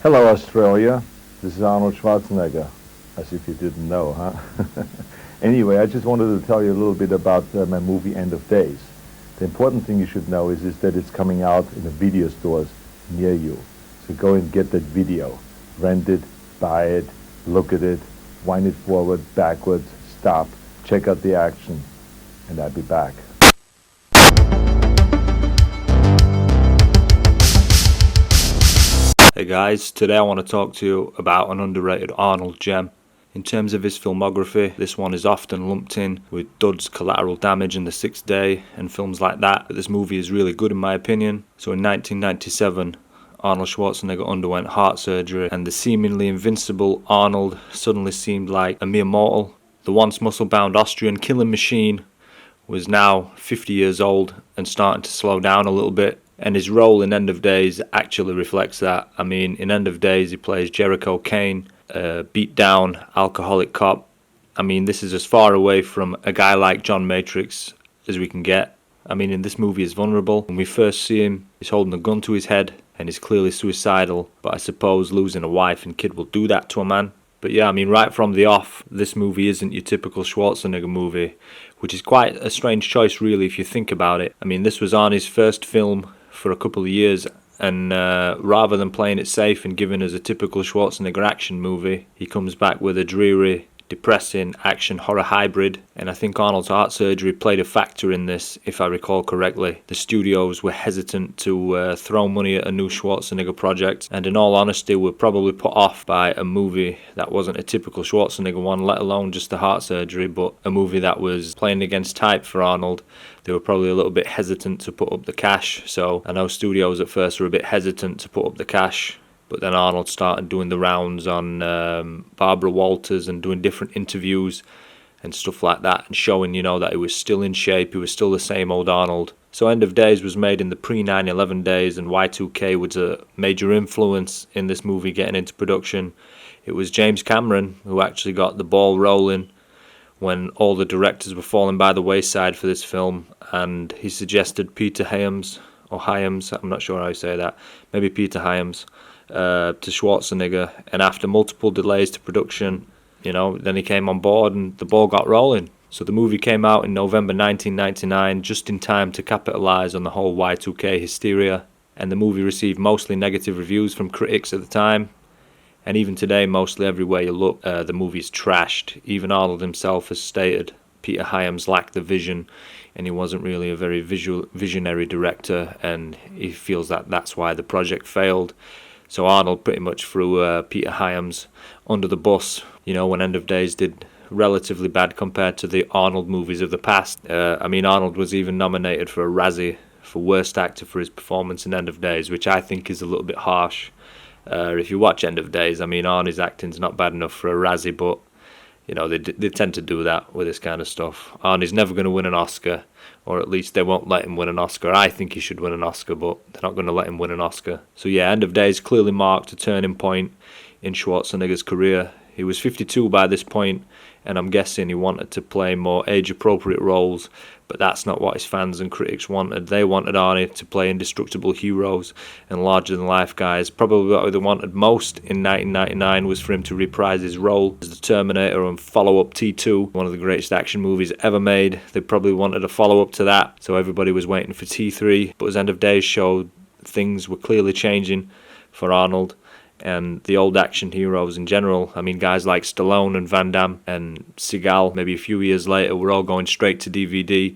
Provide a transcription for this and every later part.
Hello, Australia. This is Arnold Schwarzenegger. As if you didn't know, huh? Anyway, I just wanted to tell you a little bit about my movie End of Days. The important thing you should know is that it's coming out in the video stores near you. So go and get that video. Rent it, buy it, look at it, wind it forward, backwards, stop, check out the action, and I'll be back. Hey guys, today I want to talk to you about an underrated Arnold gem. In terms of his filmography, this one is often lumped in with Dud's Collateral Damage and The Sixth Day and films like that, but this movie is really good in my opinion. So in 1997, Arnold Schwarzenegger underwent heart surgery and the seemingly invincible Arnold suddenly seemed like a mere mortal. The once muscle-bound Austrian killing machine was now 50 years old and starting to slow down a little bit. And his role in End of Days actually reflects that. I mean, in End of Days, he plays Jericho Kane, a beat-down alcoholic cop. I mean, this is as far away from a guy like John Matrix as we can get. I mean, in this movie, he's vulnerable. When we first see him, he's holding a gun to his head and he's clearly suicidal. But I suppose losing a wife and kid will do that to a man. But yeah, I mean, right from the off, this movie isn't your typical Schwarzenegger movie, which is quite a strange choice, really, if you think about it. I mean, this was Arnie's first film for a couple of years, and rather than playing it safe and giving us a typical Schwarzenegger action movie, he comes back with a dreary, depressing action horror hybrid. And I think Arnold's heart surgery played a factor in this, if I recall correctly. The studios were hesitant to throw money at a new Schwarzenegger project, and in all honesty were probably put off by a movie that wasn't a typical Schwarzenegger one, let alone just the heart surgery, but a movie that was playing against type for Arnold. They were probably a little bit hesitant to put up the cash. So I know studios at first were a bit hesitant to put up the cash, but then Arnold started doing the rounds on Barbara Walters and doing different interviews and stuff like that, and showing, that he was still in shape, he was still the same old Arnold. So End of Days was made in the pre-9/11 days, and Y2K was a major influence in this movie getting into production. It was James Cameron who actually got the ball rolling when all the directors were falling by the wayside for this film, and he suggested Peter Hyams, or Hyams, I'm not sure how you say that, maybe Peter Hyams, to Schwarzenegger. And after multiple delays to production, then he came on board and the ball got rolling. So the movie came out in November 1999, just in time to capitalize on the whole Y2K hysteria, and the movie received mostly negative reviews from critics at the time. And even today, mostly everywhere you look, the movie's trashed. Even Arnold himself has stated Peter Hyams lacked the vision, and he wasn't really a very visionary director, and he feels that that's why the project failed. So Arnold pretty much threw Peter Hyams under the bus, when End of Days did relatively bad compared to the Arnold movies of the past. Arnold was even nominated for a Razzie for Worst Actor for his performance in End of Days, which I think is a little bit harsh. If you watch End of Days, Arnie's acting's not bad enough for a Razzie, but they tend to do that with this kind of stuff. Arnie's never going to win an Oscar, or at least they won't let him win an Oscar. I think he should win an Oscar, but they're not going to let him win an Oscar. So yeah, End of Days clearly marked a turning point in Schwarzenegger's career. He was 52 by this point, and I'm guessing he wanted to play more age-appropriate roles, but that's not what his fans and critics wanted. They wanted Arnie to play indestructible heroes and larger-than-life guys. Probably what they wanted most in 1999 was for him to reprise his role as the Terminator and follow up T2, one of the greatest action movies ever made. They probably wanted a follow-up to that, so everybody was waiting for T3. But as End of Days showed, things were clearly changing for Arnold and the old action heroes in general. Guys like Stallone and Van Damme and Seagal, maybe a few years later, were all going straight to DVD.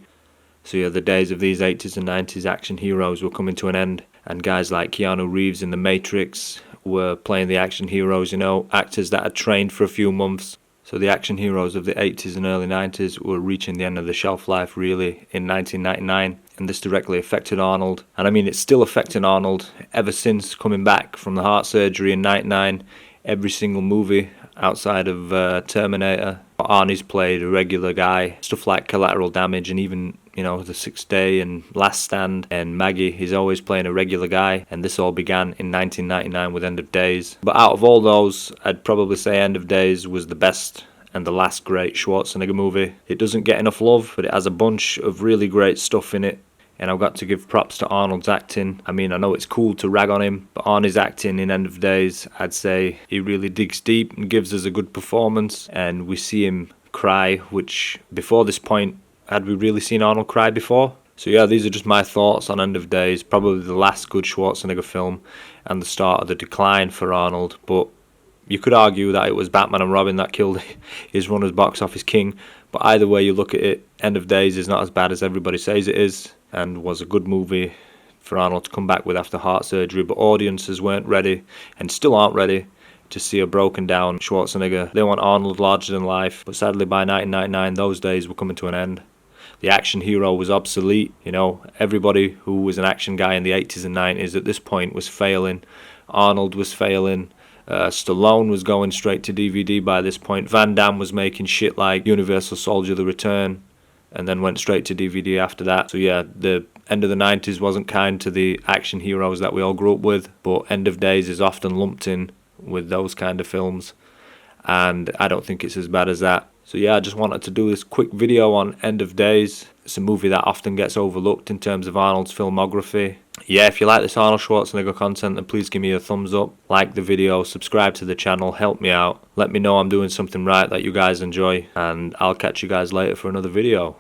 So yeah, the days of these 80s and 90s action heroes were coming to an end. And guys like Keanu Reeves in The Matrix were playing the action heroes, actors that had trained for a few months. So the action heroes of the 80s and early 90s were reaching the end of the shelf life, really, in 1999. And this directly affected Arnold. And it's still affecting Arnold ever since coming back from the heart surgery in 99. Every single movie outside of Terminator, Arnie's played a regular guy. Stuff like Collateral Damage and even, The Sixth Day and Last Stand and Maggie, he's always playing a regular guy. And this all began in 1999 with End of Days. But out of all those, I'd probably say End of Days was the best and the last great Schwarzenegger movie. It doesn't get enough love, but it has a bunch of really great stuff in it. And I've got to give props to Arnold's acting. I mean, I know it's cool to rag on him, but on his acting in End of Days, I'd say he really digs deep and gives us a good performance. And we see him cry, which before this point, had we really seen Arnold cry before? So yeah, these are just my thoughts on End of Days. Probably the last good Schwarzenegger film and the start of the decline for Arnold. But you could argue that it was Batman and Robin that killed his run as box office king. But either way you look at it, End of Days is not as bad as everybody says it is, and was a good movie for Arnold to come back with after heart surgery. But audiences weren't ready, and still aren't ready, to see a broken down Schwarzenegger. They want Arnold larger than life. But sadly by 1999, those days were coming to an end. The action hero was obsolete. You know, everybody who was an action guy in the 80s and 90s at this point was failing. Arnold was failing. Stallone was going straight to DVD by this point. Van Damme was making shit like Universal Soldier: The Return, and then went straight to DVD after that. So yeah, the end of the 90s wasn't kind to the action heroes that we all grew up with, but End of Days is often lumped in with those kind of films, and I don't think it's as bad as that. So yeah, I just wanted to do this quick video on End of Days. It's a movie that often gets overlooked in terms of Arnold's filmography. Yeah, if you like this Arnold Schwarzenegger content, then please give me a thumbs up, like the video, subscribe to the channel, help me out. Let me know I'm doing something right that you guys enjoy, and I'll catch you guys later for another video.